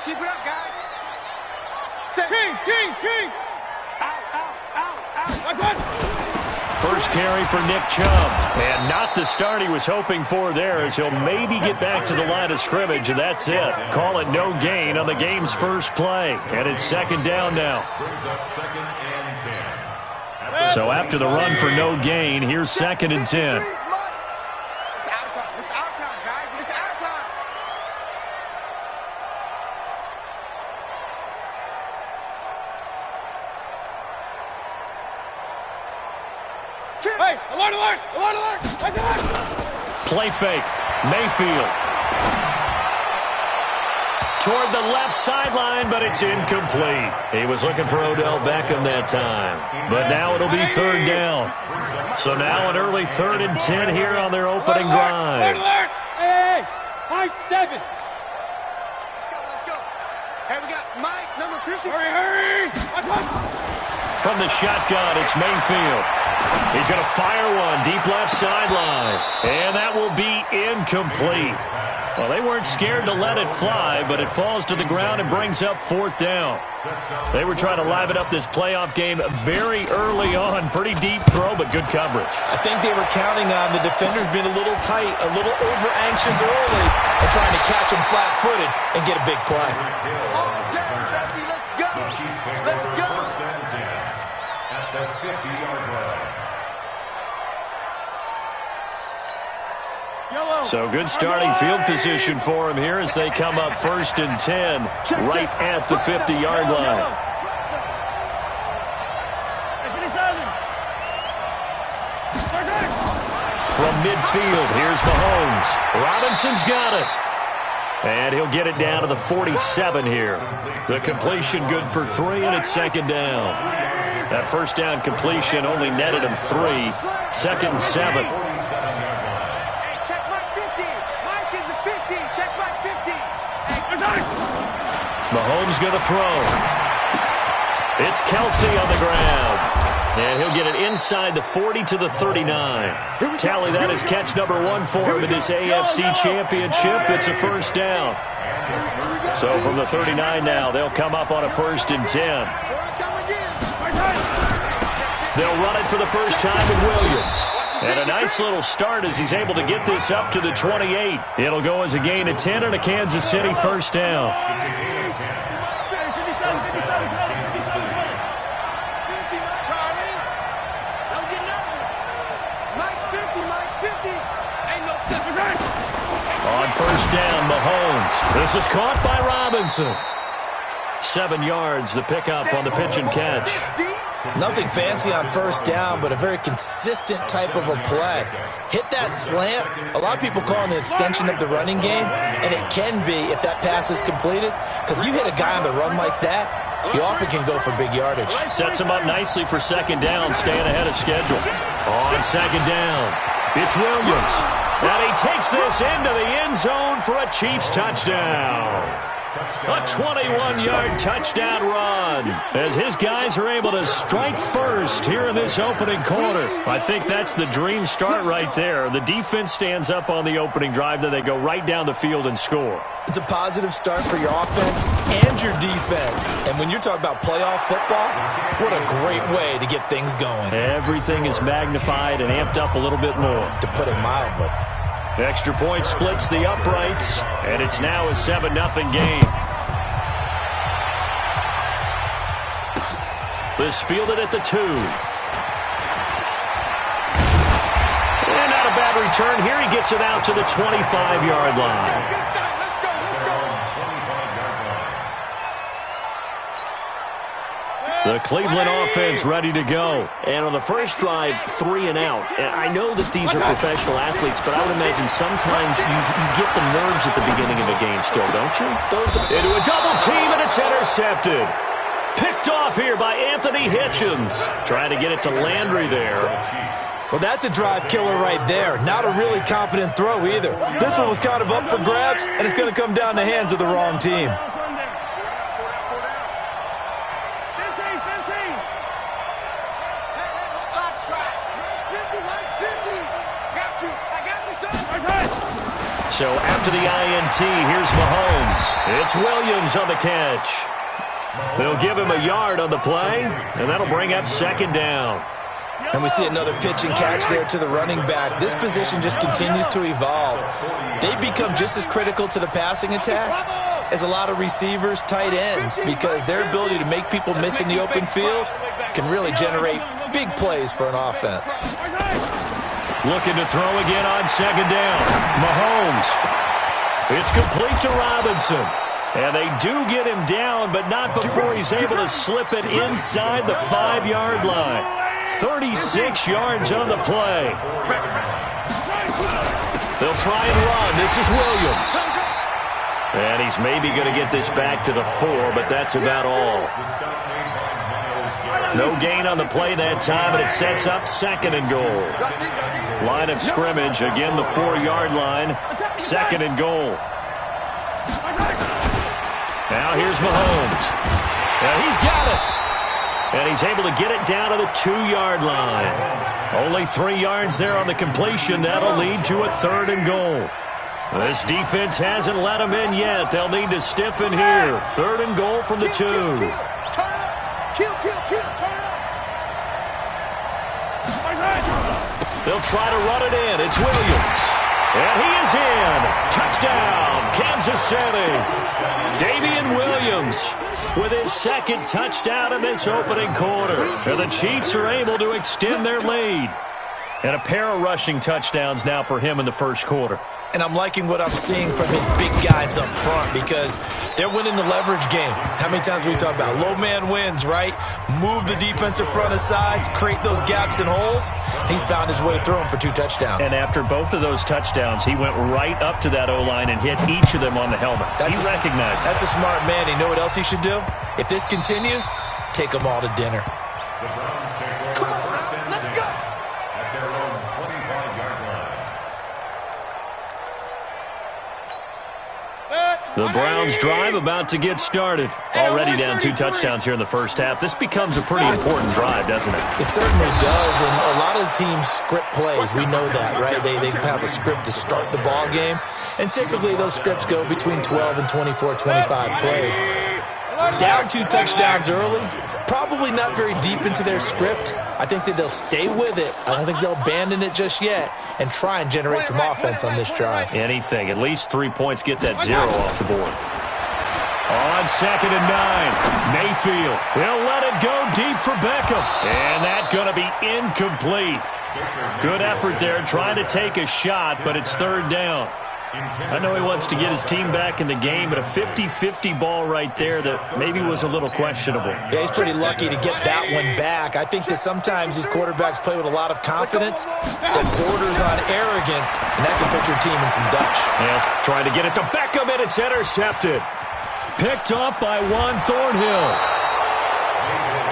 Keep it up, guys. King. Out. First carry for Nick Chubb. And not the start he was hoping for there, as he'll maybe get back to the line of scrimmage, and that's it. Call it no gain on the game's first play. And it's second down now. So after the run for no gain, here's second and 10. It's our time, guys. It's our time. Hey, alert! Play fake. Mayfield. Toward the left sideline, but it's incomplete. He was looking for Odell Beckham that time. But now it'll be third down. So now an early 3rd and 10 here on their opening drive. Alert! Hey! High 7! Let's go. Hey, we got Mike, number 50. Hurry! From the shotgun, it's Mayfield. He's going to fire one deep left sideline. And that will be incomplete. Well, they weren't scared to let it fly, but it falls to the ground and brings up 4th down. They were trying to liven up this playoff game very early on. Pretty deep throw, but good coverage. I think they were counting on the defenders being a little tight, a little over-anxious early, and trying to catch them flat-footed and get a big play. Let's go. At the 50-yard line. So good starting field position for him here as they come up 1st and 10 right at the 50-yard line. From midfield, here's Mahomes. Robinson's got it. And he'll get it down to the 47 here. The completion good for 3, and it's second down. That first down completion only netted him 3. 2nd and 7. Mahomes going to throw. It's Kelsey on the ground. And he'll get it inside the 40 to the 39. Tally that as catch number 1 for him in this AFC Championship. It's a first down. So from the 39 now, they'll come up on a 1st and 10. They'll run it for the first time with Williams. And a nice little start as he's able to get this up to the 28. It'll go as a gain of 10 and a Kansas City first down. On first down, Mahomes. This is caught by Robinson. 7 yards, the pickup on the pitch and catch. Nothing fancy on first down, but a very consistent type of a play. Hit that slant. A lot of people call it an extension of the running game, and it can be if that pass is completed, because you hit a guy on the run like that, he often can go for big yardage. Sets him up nicely for second down, staying ahead of schedule. On second down, it's Williams. And he takes this into the end zone for a Chiefs touchdown. A 21-yard touchdown run as his guys are able to strike first here in this opening quarter. I think that's the dream start right there. The defense stands up on the opening drive, then they go right down the field and score. It's a positive start for your offense and your defense. And when you're talking about playoff football, what a great way to get things going. Everything is magnified and amped up a little bit more. To put it mildly. Extra point splits the uprights, and it's now a 7-0 game. This fielded at the 2. And not a bad return here. He gets it out to the 25-yard line. The Cleveland offense ready to go. And on the first drive, 3 and out. And I know that these are professional athletes, but I would imagine sometimes you get the nerves at the beginning of a game still, don't you? Into a double team, and it's intercepted. Picked off here by Anthony Hitchens. Trying to get it to Landry there. Well, that's a drive killer right there. Not a really confident throw either. This one was kind of up for grabs, and it's going to come down the hands of the wrong team. So after the INT, here's Mahomes. It's Williams on the catch. They'll give him a yard on the play, and that'll bring up second down. And we see another pitch and catch there to the running back. This position just continues to evolve. They become just as critical to the passing attack as a lot of receivers, tight ends, because their ability to make people miss in the open field can really generate big plays for an offense. Looking to throw again on second down. Mahomes. It's complete to Robinson. And they do get him down, but not before he's able to slip it inside the 5-yard line. 36 yards on the play. They'll try and run. This is Williams. And he's maybe going to get this back to the 4, but that's about all. No gain on the play that time, and it sets up second and goal. Line of scrimmage, again the 4-yard line. Second and goal. Now here's Mahomes. And he's got it. And he's able to get it down to the 2-yard line. Only 3 yards there on the completion. That'll lead to a third and goal. This defense hasn't let them in yet. They'll need to stiffen here. Third and goal from the 2. They'll try to run it in. It's Williams. And he is in. Touchdown, Kansas City. Damian Williams with his second touchdown in this opening quarter. And the Chiefs are able to extend their lead. And a pair of rushing touchdowns now for him in the first quarter. And I'm liking what I'm seeing from his big guys up front because they're winning the leverage game. How many times we talk about low man wins, right? Move the defensive front aside, create those gaps and holes. He's found his way through them for 2 touchdowns. And after both of those touchdowns, he went right up to that O-line and hit each of them on the helmet. He recognized it. That's a smart man. You know what else he should do? If this continues, take them all to dinner. The Browns drive about to get started. Already down 2 touchdowns here in the first half. This becomes a pretty important drive, doesn't it? It certainly does, and a lot of teams script plays. We know that, right? They have a script to start the ball game, and typically those scripts go between 12 and 24, 25 plays. Down 2 touchdowns early, probably not very deep into their script. I think that they'll stay with it. I don't think they'll abandon it just yet and try and generate some offense on this drive. Anything. At least 3 points, get that 0 off the board. On second and 9, Mayfield will let it go deep for Beckham. And that's going to be incomplete. Good effort there trying to take a shot, but it's third down. I know he wants to get his team back in the game, but a 50-50 ball right there that maybe was a little questionable. Yeah, he's pretty lucky to get that one back. I think that sometimes these quarterbacks play with a lot of confidence that borders on arrogance, and that can put your team in some Dutch. Yes, trying to get it to Beckham, and it's intercepted. Picked off by Juan Thornhill.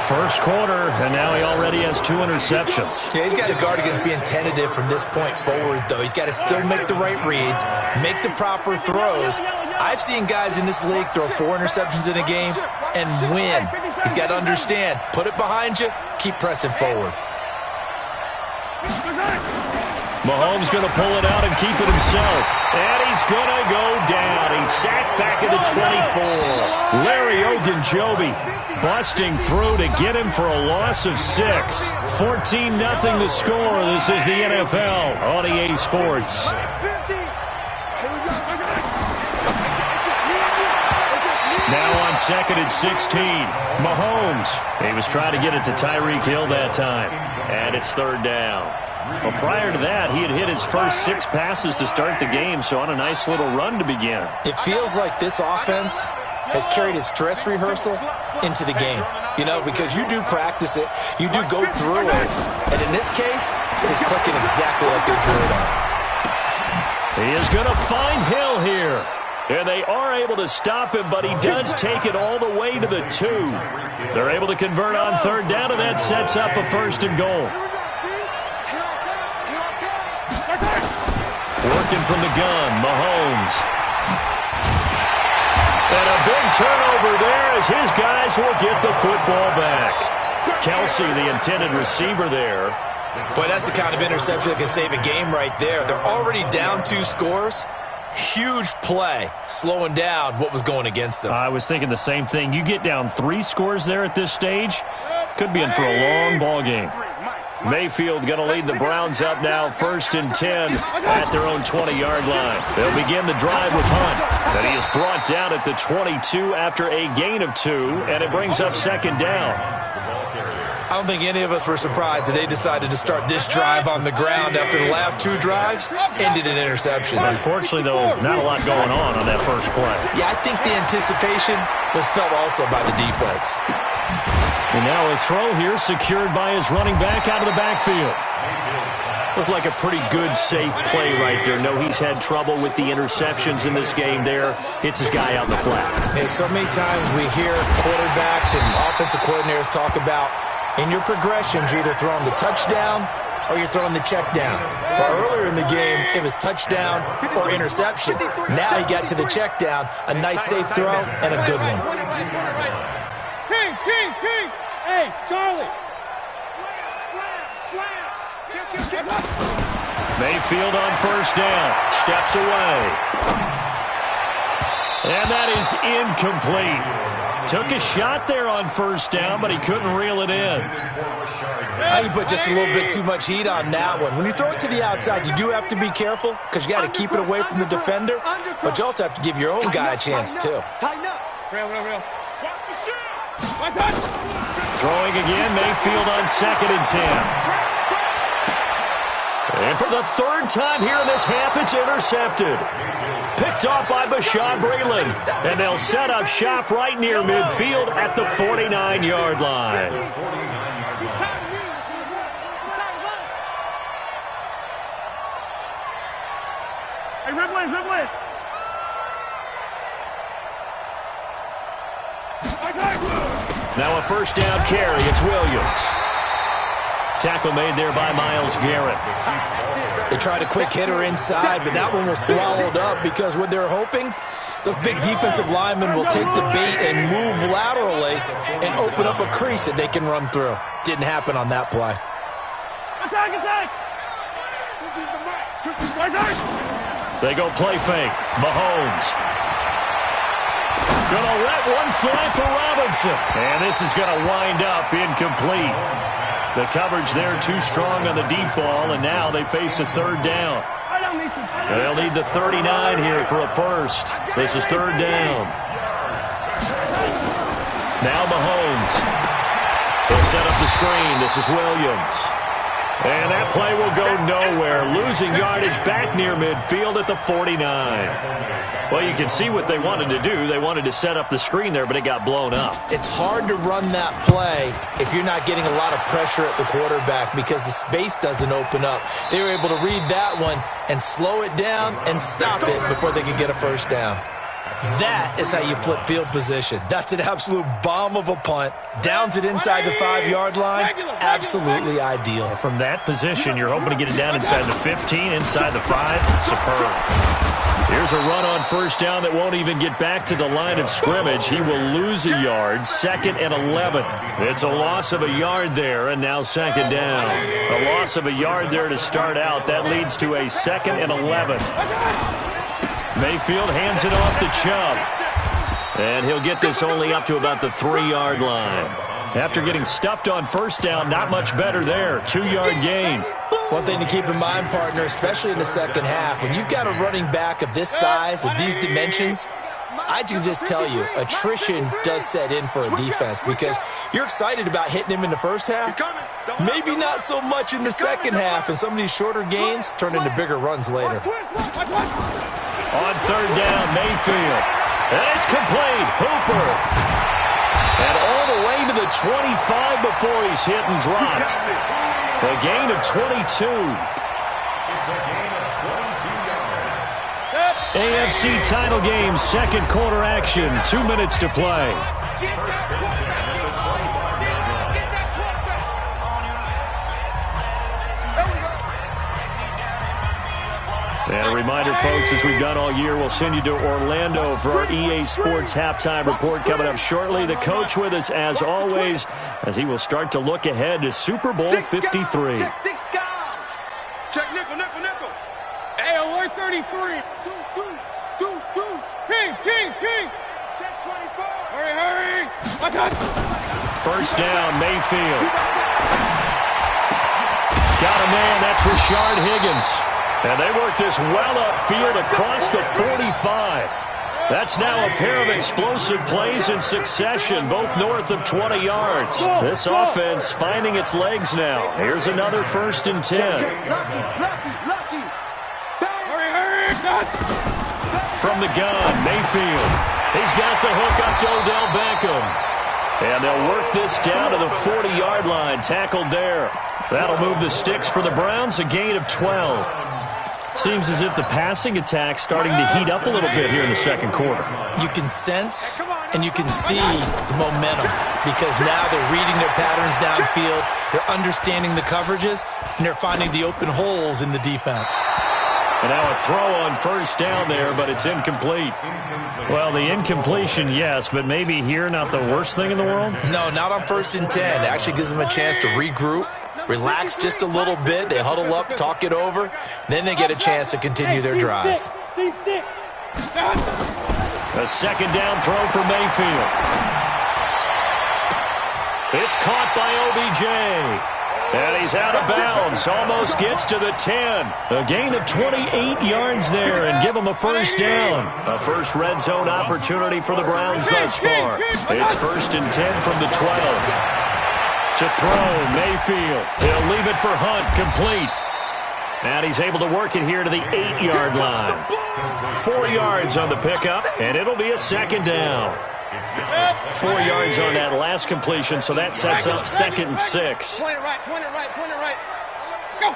First quarter, and now he already has 2 interceptions. Yeah, he's got to guard against being tentative from this point forward, though. He's got to still make the right reads, make the proper throws. I've seen guys in this league throw 4 interceptions in a game and win. He's got to understand, put it behind you, keep pressing forward. Mahomes going to pull it out and keep it himself. And he's going to go down. He's sacked back at the 24. Larry Ogunjobi busting through to get him for a loss of 6. 14-0 the score. This is the NFL on EA Sports. Now on second and 16, Mahomes. He was trying to get it to Tyreek Hill that time. And it's third down. Well, prior to that, he had hit his first 6 passes to start the game, so on a nice little run to begin. It feels like this offense has carried its dress rehearsal into the game. You know, because you do practice it, you do go through it, and in this case, it is clicking exactly like they drew it on. He is going to find Hill here. And they are able to stop him, but he does take it all the way to the 2. They're able to convert on third down, and that sets up a first and goal. Working from the gun, Mahomes. And a big turnover there as his guys will get the football back. Kelsey, the intended receiver there. Boy, that's the kind of interception that can save a game right there. They're already down 2 scores. Huge play, slowing down what was going against them. I was thinking the same thing. You get down 3 scores there at this stage, could be in for a long ball game. Mayfield going to lead the Browns up now, 1st and 10 at their own 20-yard line. They'll begin the drive with Hunt. And he is brought down at the 22 after a gain of 2, and it brings up 2nd down. I don't think any of us were surprised that they decided to start this drive on the ground after the last 2 drives ended in interceptions. Unfortunately, though, not a lot going on that first play. Yeah, I think the anticipation was felt also by the defense. And now a throw here secured by his running back out of the backfield. Looked like a pretty good, safe play right there. No, he's had trouble with the interceptions in this game there. Hits his guy out in the flat. Yeah, so many times we hear quarterbacks and offensive coordinators talk about in your progressions, you're either throwing the touchdown or you're throwing the check down. But earlier in the game, it was touchdown or interception. Now he got to the check down, a nice safe throw, and a good one. Kings! Hey, Charlie! Mayfield on 1st down. Steps away. And that is incomplete. Took a shot there on 1st down, but he couldn't reel it in. You put just a little bit too much heat on that one. When you throw it to the outside, you do have to be careful because you got to keep it away from the defender, but you also have to give your own guy a chance, too. Real. Throwing again, Mayfield on 2nd and 10. And for the 3rd time here in this half, it's intercepted. Picked off by Bashaud Breeland. And they'll set up shop right near midfield at the 49-yard line. Hey, Ripley! Now a 1st down carry. It's Williams. Tackle made there by Myles Garrett. They tried a quick hitter inside, but that one was swallowed up because what they're hoping, those big defensive linemen will take the bait and move laterally and open up a crease that they can run through. Didn't happen on that play. Attack! They go play fake. Mahomes. Gonna let one fly for Robinson. And this is gonna wind up incomplete. The coverage there too strong on the deep ball, and now they face a 3rd down. They'll need the 39 here for a 1st. This is 3rd down. Now Mahomes. He'll set up the screen. This is Williams. And that play will go nowhere. Losing yardage back near midfield at the 49. Well, you can see what they wanted to do. They wanted to set up the screen there, but it got blown up. It's hard to run that play if you're not getting a lot of pressure at the quarterback because the space doesn't open up. They were able to read that one and slow it down and stop it before they could get a 1st down. That is how you flip field position. That's an absolute bomb of a punt. Downs it inside the 5-yard line. Absolutely ideal. From that position, you're hoping to get it down inside the 15, inside the 5. Superb. Here's a run on 1st down that won't even get back to the line of scrimmage. He will lose a yard, 2nd and 11. It's a loss of a yard there, and now 2nd down. A loss of a yard there to start out. That leads to a 2nd and 11. Mayfield hands it off to Chubb. And he'll get this only up to about the 3-yard line. After getting stuffed on 1st down, not much better there. 2-yard gain. One thing to keep in mind, partner, especially in the second half, when you've got a running back of this size, of these dimensions, I can just tell you, attrition does set in for a defense because you're excited about hitting him in the first half. Maybe not so much in the second half, and some of these shorter gains turn into bigger runs later. On 3rd down, Mayfield. And it's complete. Hooper. And all the way to the 25 before he's hit and dropped. A gain of 22. It's a gain of 22 yards. AFC title game, 2nd quarter action. 2 minutes to play. And a reminder, folks, as we've done all year, we'll send you to Orlando for our EA Sports halftime report coming up shortly. The coach with us, as always, as he will start to look ahead to Super Bowl 53. Check nickel. Hey, alert 33. Kings. Check 24. Hurry. Attack. First down, Mayfield. Got a man, that's Rashard Higgins. And they work this well upfield across the 45. That's now a pair of explosive plays in succession, both north of 20 yards. This offense finding its legs now. Here's another 1st and 10. Lucky. Hurry. From the gun, Mayfield. He's got the hook up to Odell Beckham. And they'll work this down to the 40-yard line, tackled there. That'll move the sticks for the Browns, a gain of 12. Seems as if the passing attack's starting to heat up a little bit here in the second quarter. You can sense and you can see the momentum because now they're reading their patterns downfield, they're understanding the coverages, and they're finding the open holes in the defense. And now a throw on first down there, but it's incomplete. Well, the incompletion, yes, but maybe here not the worst thing in the world? No, not on 1st and 10. It actually gives them a chance to regroup, relax just a little bit. They huddle up, talk it over. Then they get a chance to continue their drive. A second down throw for Mayfield. It's caught by OBJ. And he's out of bounds. Almost gets to the 10. A gain of 28 yards there and give them a first down. A first red zone opportunity for the Browns thus far. It's 1st and 10 from the 12. To throw, Mayfield. He'll leave it for Hunt, complete. And he's able to work it here to the 8-yard line. 4 yards on the pickup, and it'll be a second down. 4 yards on that last completion, so that sets up 2nd and 6. Point it right.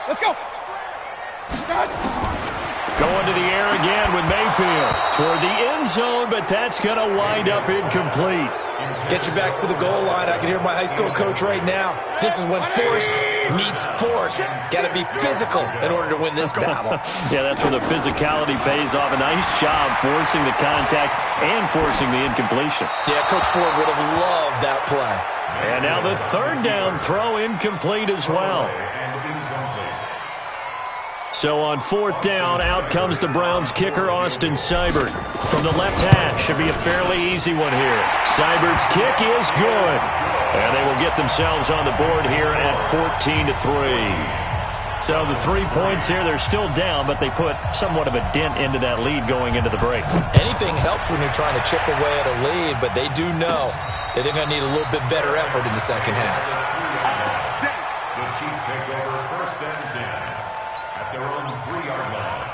Let's go. Going to the air again with Mayfield. Toward the end zone, but that's going to wind up incomplete. Get your backs to the goal line. I can hear my high school coach right now. This is when force meets force. Got to be physical in order to win this battle. Yeah, that's where the physicality pays off. A nice job forcing the contact and forcing the incompletion. Yeah, Coach Ford would have loved that play. And now the 3rd down throw incomplete as well. So on 4th down, out comes the Browns kicker, Austin Seibert. From the left hash, should be a fairly easy one here. Seibert's kick is good. And they will get themselves on the board here at 14-3. So the 3 points here, they're still down, but they put somewhat of a dent into that lead going into the break. Anything helps when you're trying to chip away at a lead, but they do know that they're going to need a little bit better effort in the second half. The Chiefs take over 1st and 10 at their own 3-yard line.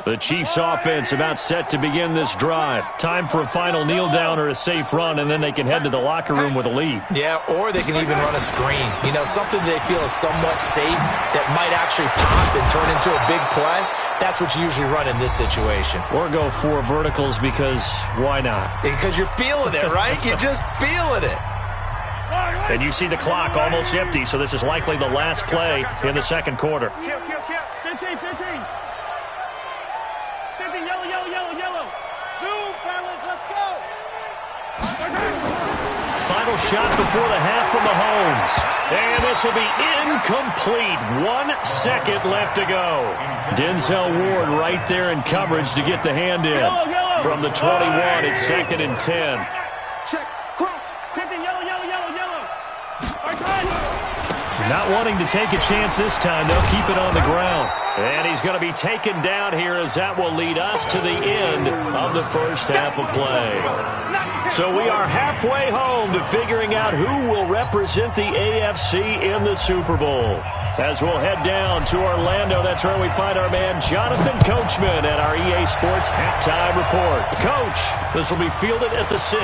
The Chiefs offense about set to begin this drive. Time for a final kneel down or a safe run, and then they can head to the locker room with a lead. Yeah, or they can even run a screen. You know, something they feel is somewhat safe that might actually pop and turn into a big play. That's what you usually run in this situation. Or go 4 verticals because why not? Because you're feeling it, right? You're just feeling it. And you see the clock almost empty, so this is likely the last play in the second quarter. Kill. 15. Yellow. Zoom, fellas, let's go. Final shot before the half from Mahomes. And this will be incomplete. 1 second left to go. Denzel Ward right there in coverage to get the hand in. From the 21, it's 2nd and 10. Check, cross. 15, yellow. Not wanting to take a chance this time, they'll keep it on the ground. And he's going to be taken down here as that will lead us to the end of the first half of play. So we are halfway home to figuring out who will represent the AFC in the Super Bowl. As we'll head down to Orlando, that's where we find our man Jonathan Coachman at our EA Sports Halftime Report. Coach, this will be fielded at the 6.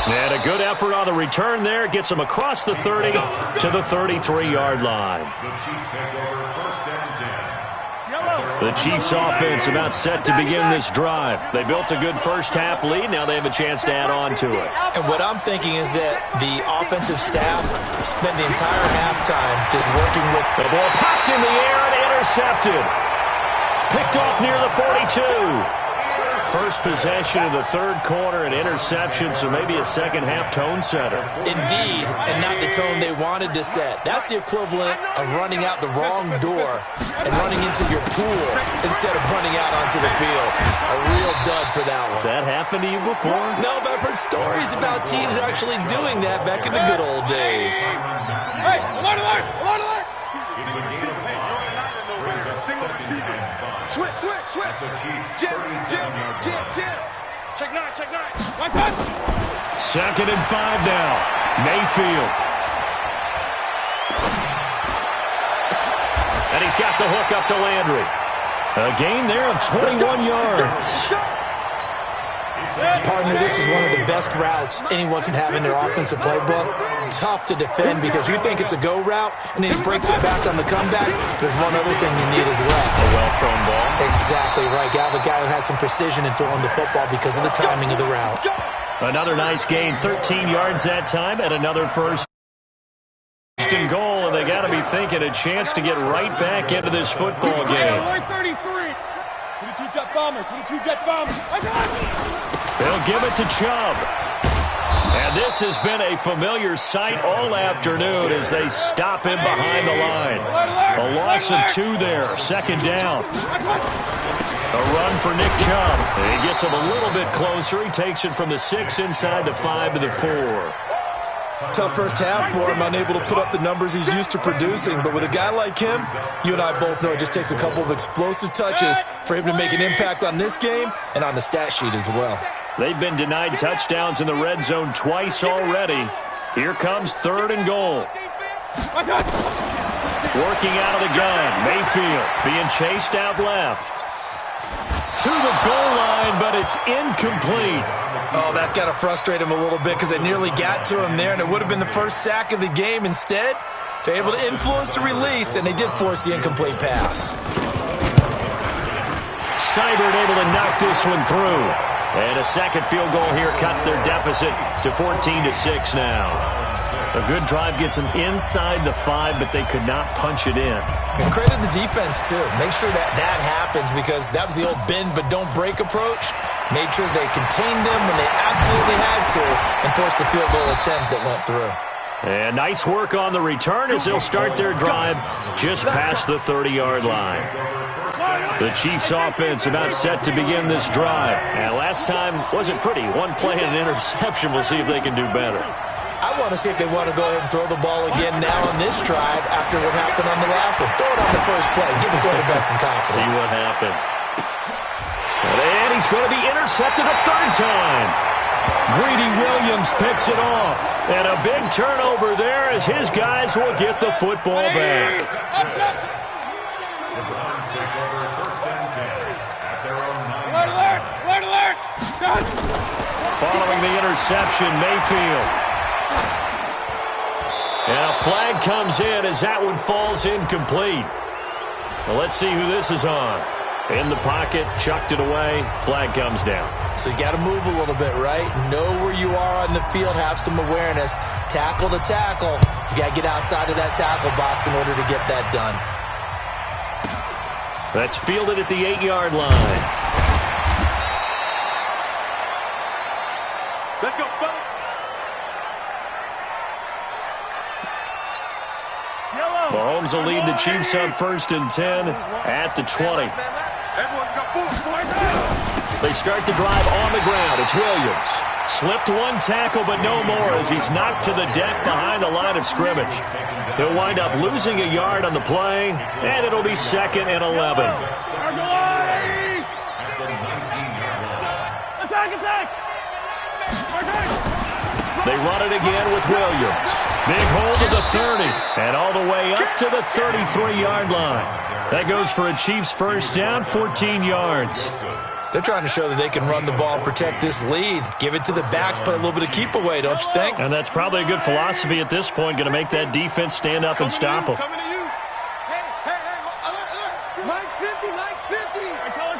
And a good effort on the return there. Gets him across the 30 to the 33-yard line. The Chiefs take over 1st and 10. The Chiefs offense about set to begin this drive. They built a good first half lead. Now they have a chance to add on to it. And what I'm thinking is that the offensive staff spent the entire halftime just working with The ball popped in the air and intercepted. Picked off near the 42. First possession of the third quarter, an interception, so maybe a second-half tone setter. Indeed, and not the tone they wanted to set. That's the equivalent of running out the wrong door and running into your pool instead of running out onto the field. A real dud for that one. Has that happened to you before? No, but I've heard stories about teams actually doing that back in the good old days. Hey, alert, alert, alert, alert! Switch. Jim. Check nine. Right back! 2nd and 5 now. Mayfield. And he's got the hook up to Landry. A gain there of 21 yards. Partner, this is one of the best routes anyone can have in their offensive playbook. Tough to defend because you think it's a go route, and then he breaks it back on the comeback. There's one other thing you need as well. A well-thrown ball. Exactly right. You have a guy who has some precision in throwing the football because of the timing of the route. Another nice gain, 13 yards that time, and another first and goal, and they got to be thinking a chance to get right back into this football game. Alert 33! 22 jet bomber, 22 jet bomber. They'll give it to Chubb. And this has been a familiar sight all afternoon as they stop him behind the line. A loss of 2 there, 2nd down. A run for Nick Chubb. He gets him a little bit closer. He takes it from the 6 inside the 5 to the 4. Tough first half for him, unable to put up the numbers he's used to producing. But with a guy like him, you and I both know it just takes a couple of explosive touches for him to make an impact on this game and on the stat sheet as well. They've been denied touchdowns in the red zone twice already. Here comes 3rd and goal. Working out of the gun. Mayfield being chased out left. To the goal line, but it's incomplete. Oh, that's got to frustrate him a little bit because they nearly got to him there, and it would have been the first sack of the game. Instead, they're able to influence the release, and they did force the incomplete pass. Seibert able to knock this one through. And a second field goal here cuts their deficit to 14-6 now. A good drive gets them inside the 5, but they could not punch it in. And credit the defense, too. Make sure that happens because that was the old bend but don't break approach. Made sure they contained them when they absolutely had to and forced the field goal attempt that went through. And nice work on the return as they'll start their drive just past the 30-yard line. The Chiefs offense about set to begin this drive. And last time wasn't pretty. One play and an interception. We'll see if they can do better. I want to see if they want to go ahead and throw the ball again now on this drive after what happened on the last one. Throw it on the first play. Give the quarterback some confidence. See what happens. And he's going to be intercepted a 3rd time. Greedy Williams picks it off. And a big turnover there as his guys will get the football back. Alert! Following the interception, Mayfield. And a flag comes in as that one falls incomplete. Well, let's see who this is on. In the pocket, chucked it away, flag comes down. So you got to move a little bit, right? Know where you are on the field, have some awareness. Tackle to tackle. You got to get outside of that tackle box in order to get that done. That's fielded at the 8-yard line. Let's go, fellas. Mahomes will lead the Chiefs on 1st and 10 at the 20. They start the drive on the ground. It's Williams. Slipped one tackle, but no more as he's knocked to the deck behind the line of scrimmage. He'll wind up losing a yard on the play, and it'll be 2nd and 11. Attack! They run it again with Williams. Big hold of the 30, and all the way up to the 33-yard line. That goes for a Chiefs first down, 14 yards. They're trying to show that they can run the ball and protect this lead. Give it to the backs, play a little bit of keep away, don't you think? And that's probably a good philosophy at this point, going to make that defense stand up and stop them. Coming to you. Hey, alert. Mike's 50. Hey, color.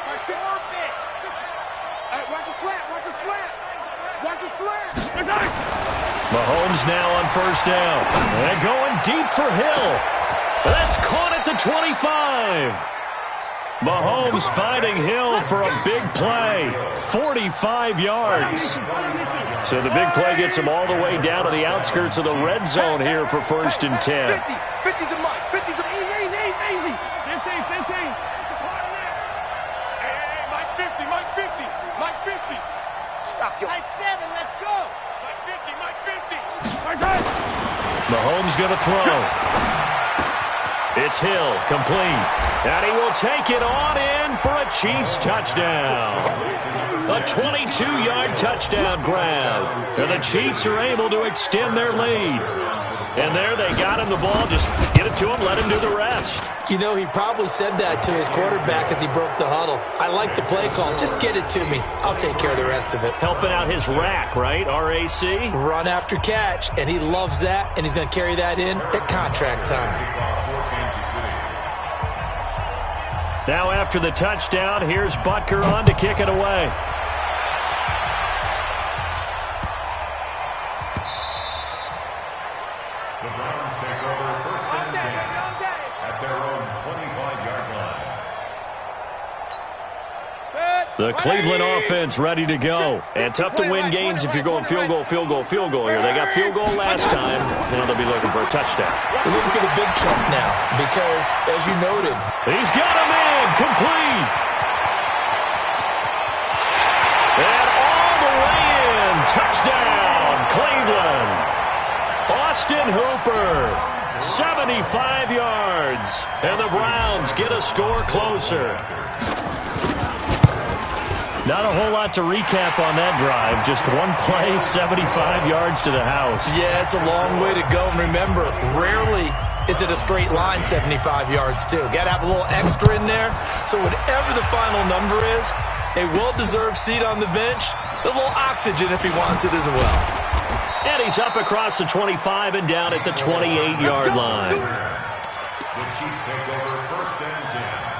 Mike's still open. All right, watch his flat. Mahomes now on 1st down. And going deep for Hill. That's caught at the 25. Mahomes finding Hill for a big play. 45 yards. So the big play gets him all the way down to the outskirts of the red zone here for 1st and 10. 50 to Mike. 50 to Easy. 15. Hey, Mike 50. Mike 50. Stop your. Mike 7, let's go. Mike 50. Mahomes going to throw. It's Hill, complete. And he will take it on in for a Chiefs touchdown. A 22-yard touchdown grab. And the Chiefs are able to extend their lead. And there they got him the ball. Just get it to him, let him do the rest. You know, he probably said that to his quarterback as he broke the huddle. I like the play call. Just get it to me. I'll take care of the rest of it. Helping out his rack, right? RAC? Run after catch, and he loves that, and he's going to carry that in at contract time. Now after the touchdown, here's Butker on to kick it away. The Browns take over 1st and 10 at their own 25-yard line. The Cleveland offense ready to go. And tough to win games if you're going field goal here. They got field goal last time. Now they'll be looking for a touchdown. They're looking for the big chunk now because, as you noted, he's got him in. Complete. And all the way in. Touchdown, Cleveland. Austin Hooper, 75 yards. And the Browns get a score closer. Not a whole lot to recap on that drive. Just one play, 75 yards to the house. Yeah, it's a long way to go. And remember, rarely is it a straight line 75 yards, too. Got to have a little extra in there. So whatever the final number is, a well-deserved seat on the bench, a little oxygen if he wants it as well. And he's up across the 25 and down at the 28-yard line. The Chiefs take over 1st and 10.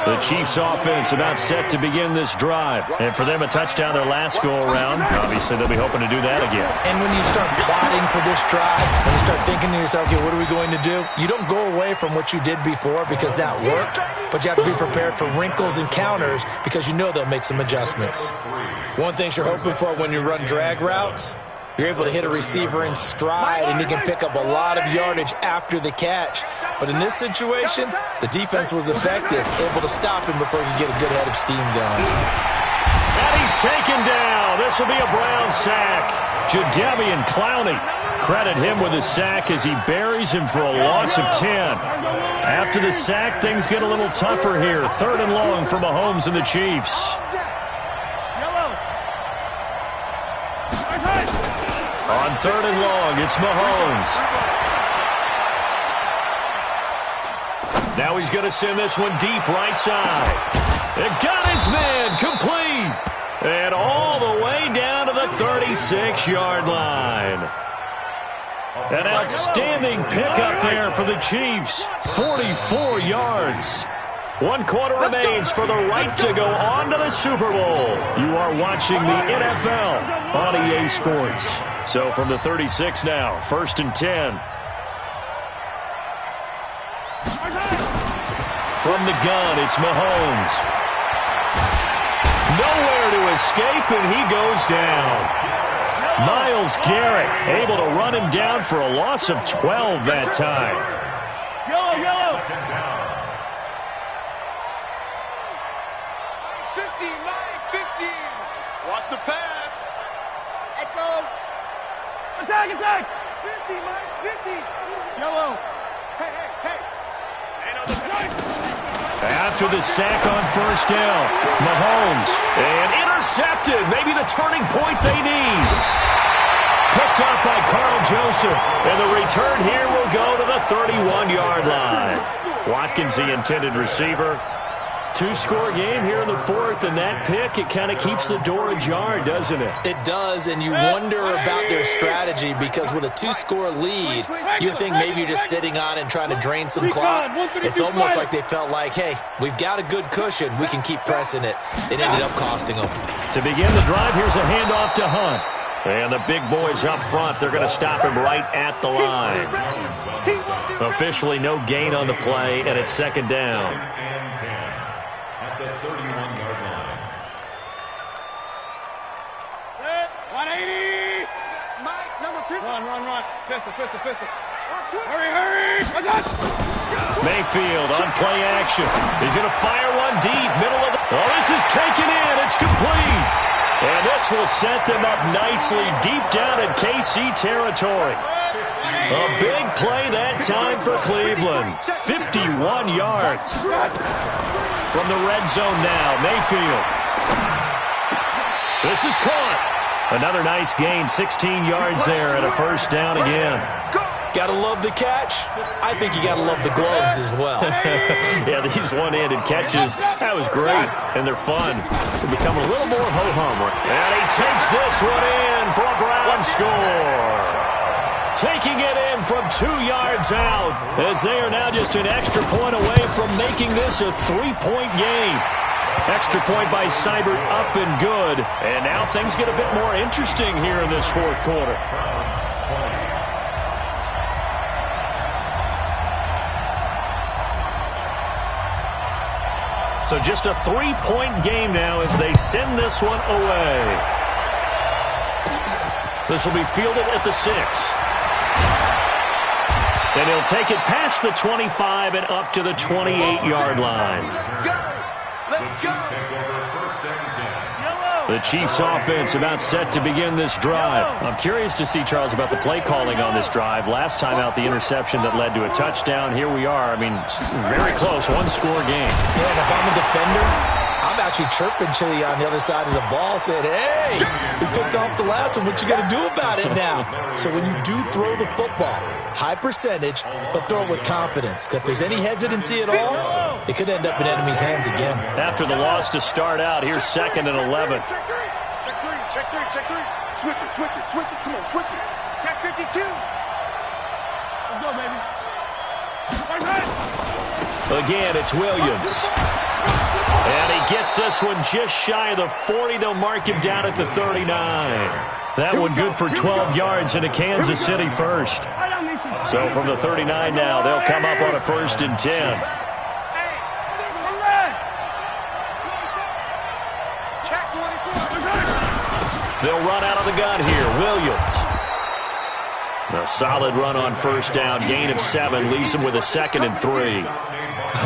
The Chiefs offense about set to begin this drive. And for them, a touchdown their last go-around. Obviously, they'll be hoping to do that again. And when you start plotting for this drive, when you start thinking to yourself, okay, what are we going to do? You don't go away from what you did before because that worked, but you have to be prepared for wrinkles and counters because you know they'll make some adjustments. One thing you're hoping for when you run drag routes, you're able to hit a receiver in stride, and he can pick up a lot of yardage after the catch. But in this situation, the defense was effective, able to stop him before he could get a good head of steam going. And he's taken down. This will be a Brown sack. Jadeveon Clowney. Credit him with a sack as he buries him for a loss of 10. After the sack, things get a little tougher here. 3rd and long for Mahomes and the Chiefs. On 3rd and long, it's Mahomes. Now he's going to send this one deep right side. It got his man complete. And all the way down to the 36-yard line. An outstanding pickup there for the Chiefs. 44 yards. 1 quarter remains for the right to go on to the Super Bowl. You are watching the NFL on EA Sports. So from the 36 now, 1st and 10. From the gun, it's Mahomes. Nowhere to escape, and he goes down. Myles Garrett able to run him down for a loss of 12 that time. Yellow. 50. Watch the pass. Echo. Attack. 50, Mike, 50. Yellow. Hey. After the sack on 1st down, Mahomes, and intercepted. Maybe the turning point they need. Picked up by Carl Joseph, and the return here will go to the 31-yard line. Watkins, the intended receiver. 2-score game here in the 4th, and that pick, it kind of keeps the door ajar, doesn't it? It does, and you wonder about their strategy because with a 2-score lead, you think maybe you're just sitting on and trying to drain some clock. It's almost like they felt like, hey, we've got a good cushion. We can keep pressing it. It ended up costing them. To begin the drive, here's a handoff to Hunt. And the big boys up front, they're going to stop him right at the line. Officially no gain on the play, and it's second down. And 10 at the 31-yard line. 180. Mike, number 50. Run. Pistol. Hurry. Mayfield on play action. He's going to fire one deep, middle of the... Oh, this is taken in. It's complete. And this will set them up nicely deep down in KC territory. A big play that time for Cleveland. 51 yards. From the red zone now, Mayfield. This is caught. Another nice gain, 16 yards there and a first down again. Gotta love the catch. I think you gotta love the gloves as well. Yeah, these one-handed catches, that was great, and they're fun. They're becoming a little more ho-hum. And he takes this one in for a ground score. Taking it in from 2 yards out, as they are now just an extra point away from making this a 3-point game. Extra point by Seibert up and good. And now things get a bit more interesting here in this fourth quarter. So just a 3-point game now as they send this one away. This will be fielded at the 6. And he'll take it past the 25 and up to the 28-yard line. The Chiefs take over first and 10. The Chiefs offense about set to begin this drive. I'm curious to see, Charles, about the play calling on this drive. Last time out, the interception that led to a touchdown. Here we are. I mean, very close, one-score game. Yeah, and if I'm a defender, I'm actually chirping Chili on the other side of the ball saying, hey, we picked off the last one. What you going to do about it now? So when you do throw the football, high percentage, but throw it with confidence. Because if there's any hesitancy at all, it could end up in enemy's hands again. After the loss to start out, here's 2nd and 11. Check three. Switch it. Come on, switch it. Check 52. Let's go, baby. Again, it's Williams. And he gets this one just shy of the 40. They'll mark him down at the 39. That one good for 12 yards into Kansas City first. So from the 39 now, they'll come up on a 1st and 10. They'll run out of the gun here. Williams. A solid run on first down. Gain of 7 leaves him with a 2nd and 3.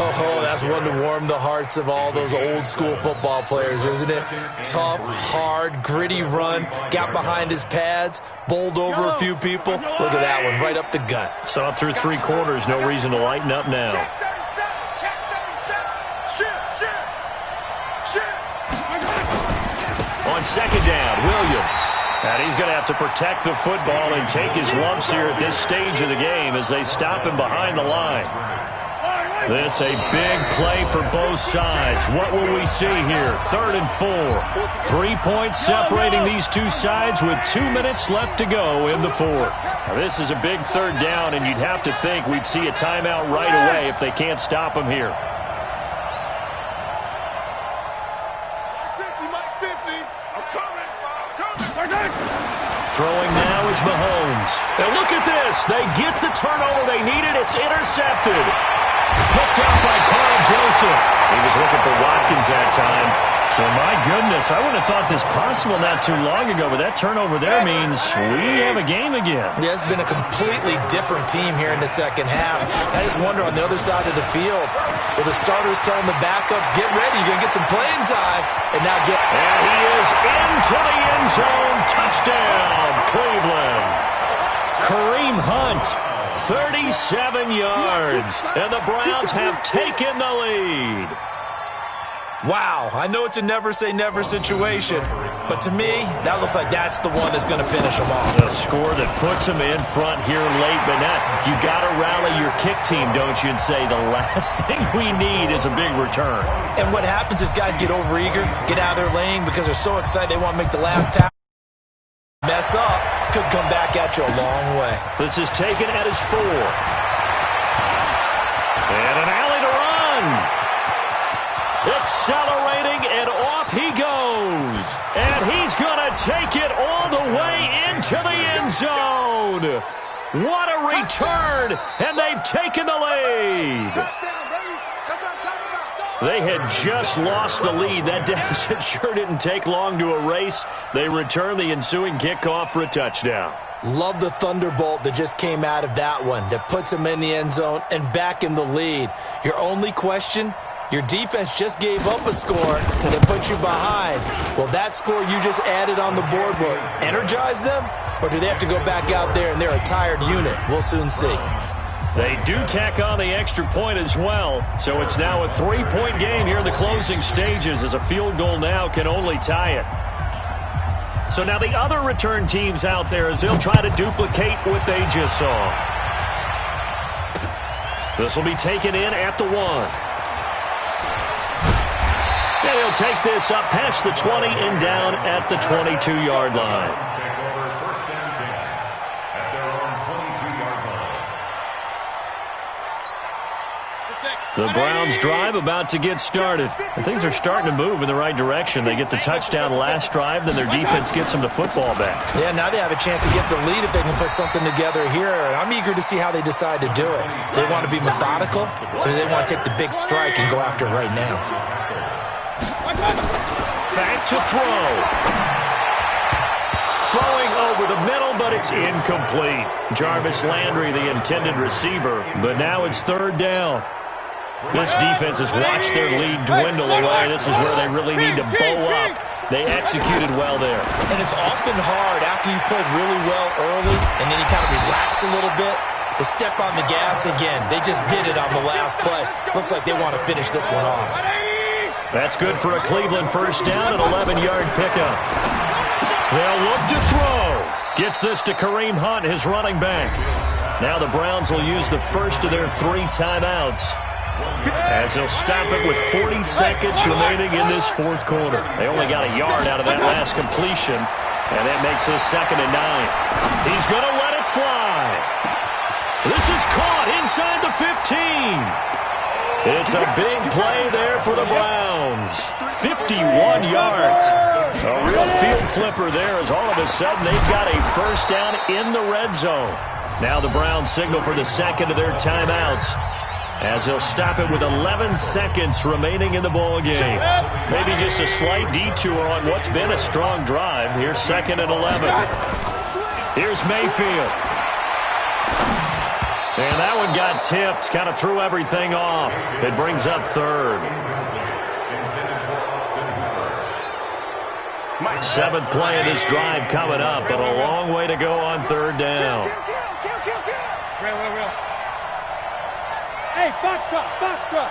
Oh, that's one to warm the hearts of all those old school football players, isn't it? Tough, hard, gritty run. Got behind his pads, bowled over a few people. Look at that one, right up the gut. Saw it through 3 quarters. No reason to lighten up now. On 2nd down, Williams. And he's going to have to protect the football and take his lumps here at this stage of the game as they stop him behind the line. This a big play for both sides. What will we see here? 3rd and 4. 3 points separating these two sides with 2 minutes left to go in the 4th. Now, this is a big 3rd down, and you'd have to think we'd see a timeout right away if they can't stop him here. Throwing now is Mahomes. And look at this. They get the turnover they needed. It's intercepted. Picked up by Carl Joseph. He was looking for Watkins that time. So, my goodness, I wouldn't have thought this possible not too long ago, but that turnover there means we have a game again. Yeah, it's been a completely different team here in the second half. I just wonder on the other side of the field, will the starters telling the backups, get ready, you're going to get some playing time, and now get... And he is into the end zone. Touchdown, Cleveland. Kareem Hunt, 37 yards, and the Browns have taken the lead. Wow, I know it's a never-say-never situation, but to me, that looks like that's the one that's going to finish them off. A score that puts them in front here late, but now you got to rally your kick team, don't you, and say the last thing we need is a big return. And what happens is guys get overeager, get out of their lane because they're so excited they want to make the last tackle. Mess up, could come back at you a long way. This is taken at his 4. And an alley to run. Accelerating, and off he goes. And he's going to take it all the way into the end zone. What a return, and they've taken the lead. They had just lost the lead. That deficit sure didn't take long to erase. They return the ensuing kickoff for a touchdown. Love the thunderbolt that just came out of that one that puts them in the end zone and back in the lead. Your only question, your defense just gave up a score that put you behind. Well, that score you just added on the board will energize them, or do they have to go back out there and they're a tired unit? We'll soon see. They do tack on the extra point as well, so it's now a 3-point game here in the closing stages as a field goal now can only tie it. So now the other return teams out there as they'll try to duplicate what they just saw. This will be taken in at the 1. And he'll take this up past the 20 and down at the 22-yard line. The Browns drive about to get started. And things are starting to move in the right direction. They get the touchdown last drive, then their defense gets them the football back. Yeah, now they have a chance to get the lead if they can put something together here. And I'm eager to see how they decide to do it. Do they want to be methodical, or do they want to take the big strike and go after it right now? Back to throw. Throwing over the middle, but it's incomplete. Jarvis Landry, the intended receiver, but now it's third down. This defense has watched their lead dwindle away. This is where they really need to bow up. They executed well there. And it's often hard after you've played really well early and then you kind of relax a little bit to step on the gas again. They just did it on the last play. Looks like they want to finish this one off. That's good for a Cleveland first down, an 11-yard pickup. They'll look to throw. Gets this to Kareem Hunt, his running back. Now the Browns will use the first of their 3 timeouts, as they'll stop it with 40 seconds remaining in this fourth quarter. They only got a yard out of that last completion, and that makes this 2nd and 9. He's going to let it fly. This is caught inside the 15. It's a big play there for the Browns. 51 yards. A real field flipper there as all of a sudden they've got a first down in the red zone. Now the Browns signal for the second of their timeouts, as they'll stop it with 11 seconds remaining in the ball game. Maybe just a slight detour on what's been a strong drive. Here's 2nd and 11. Here's Mayfield. And that one got tipped, kind of threw everything off. It brings up 3rd. 7th play of this drive coming up, but a long way to go on 3rd down. Hey, Foxtrot. Let's go.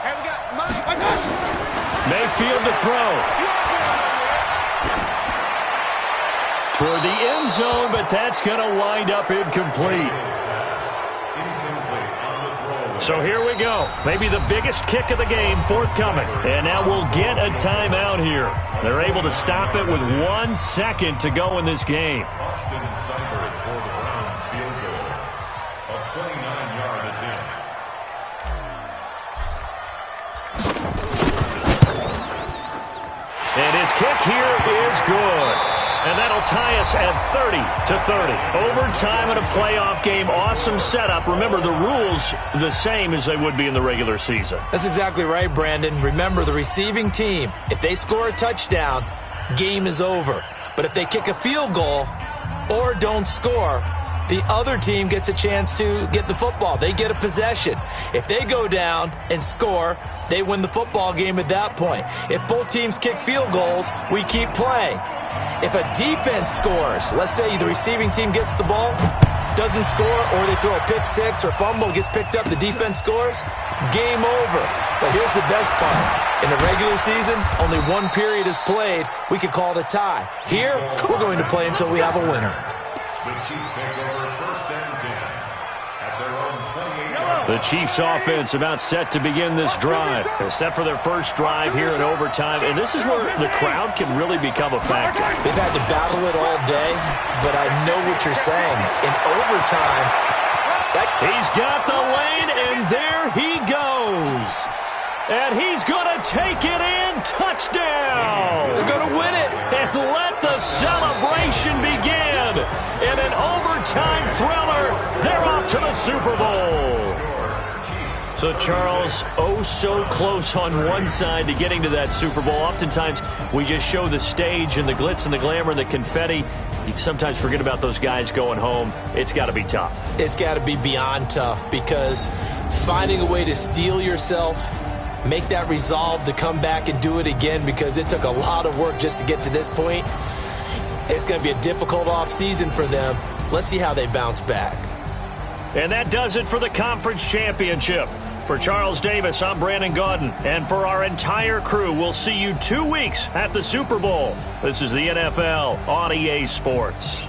Hey, we got Mike. Mayfield to throw. Toward the end zone, but that's going to wind up incomplete. So here we go. Maybe the biggest kick of the game forthcoming. And now we'll get a timeout here. They're able to stop it with 1 second to go in this game. And his kick here is good. And that'll tie us at 30-30. Overtime in a playoff game. Awesome setup. Remember, the rules the same as they would be in the regular season. That's exactly right, Brandon. Remember, the receiving team, if they score a touchdown, game is over. But if they kick a field goal or don't score, the other team gets a chance to get the football. They get a possession. If they go down and score, they win the football game at that point. If both teams kick field goals, we keep playing. If a defense scores, let's say the receiving team gets the ball, doesn't score, or they throw a pick six or fumble, gets picked up, the defense scores, game over. But here's the best part. In the regular season, only 1 period is played. We could call it a tie. Here, we're going to play until we have a winner. The Chiefs take over 1st and 10 at their own 28. The Chiefs offense about set to begin this drive. They're set for their first drive here in overtime, and this is where the crowd can really become a factor. They've had to battle it all day, but I know what you're saying. In overtime, he's got the lane, and there he goes. And he's going to take it in touchdown! They're going to win it. And let the celebration begin. In an overtime thriller, they're off to the Super Bowl. So, Charles, oh so close on one side to getting to that Super Bowl. Oftentimes, we just show the stage and the glitz and the glamour and the confetti. You sometimes forget about those guys going home. It's got to be tough. It's got to be beyond tough, because finding a way to steel yourself, make that resolve to come back and do it again, because it took a lot of work just to get to this point. It's going to be a difficult offseason for them. Let's see how they bounce back. And that does it for the conference championship. For Charles Davis, I'm Brandon Gaudin. And for our entire crew, we'll see you 2 weeks at the Super Bowl. This is the NFL on EA Sports.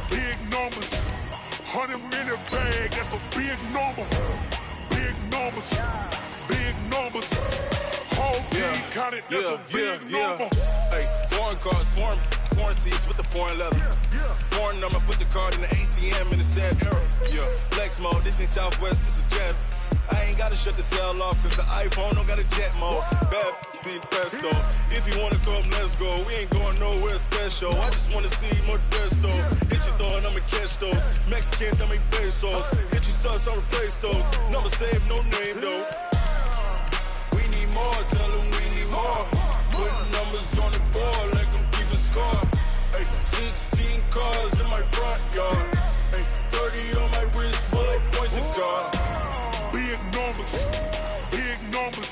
Big numbers, 100-minute bag, that's a big number. Big numbers, whole team counted, that's a big number. Hey, foreign cars, foreign seats with the foreign leather. Foreign number, put the card in the ATM in the sad era. Yeah, flex mode, this ain't Southwest, this is Jet. I ain't gotta shut the cell off, cause the iPhone don't got a jet mode. Bad beat presto. If you wanna come, let's go. We ain't going nowhere special. I just wanna see more Modesto. Hit your throw and I'ma catch those. Mexican, tell me pesos. Hit your sauce, I'll replace those. Number save, no name though. We need more, tell them we need more. Put numbers on the board, like them keep a score. Hey, 16 cars in my front yard. Hey, 30 on my wrist, bullet point to God. Big numbers,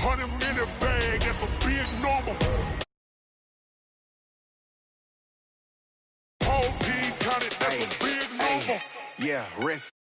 100-minute bag, that's a big number. Whole team counted, that's a big number. Yeah, rest.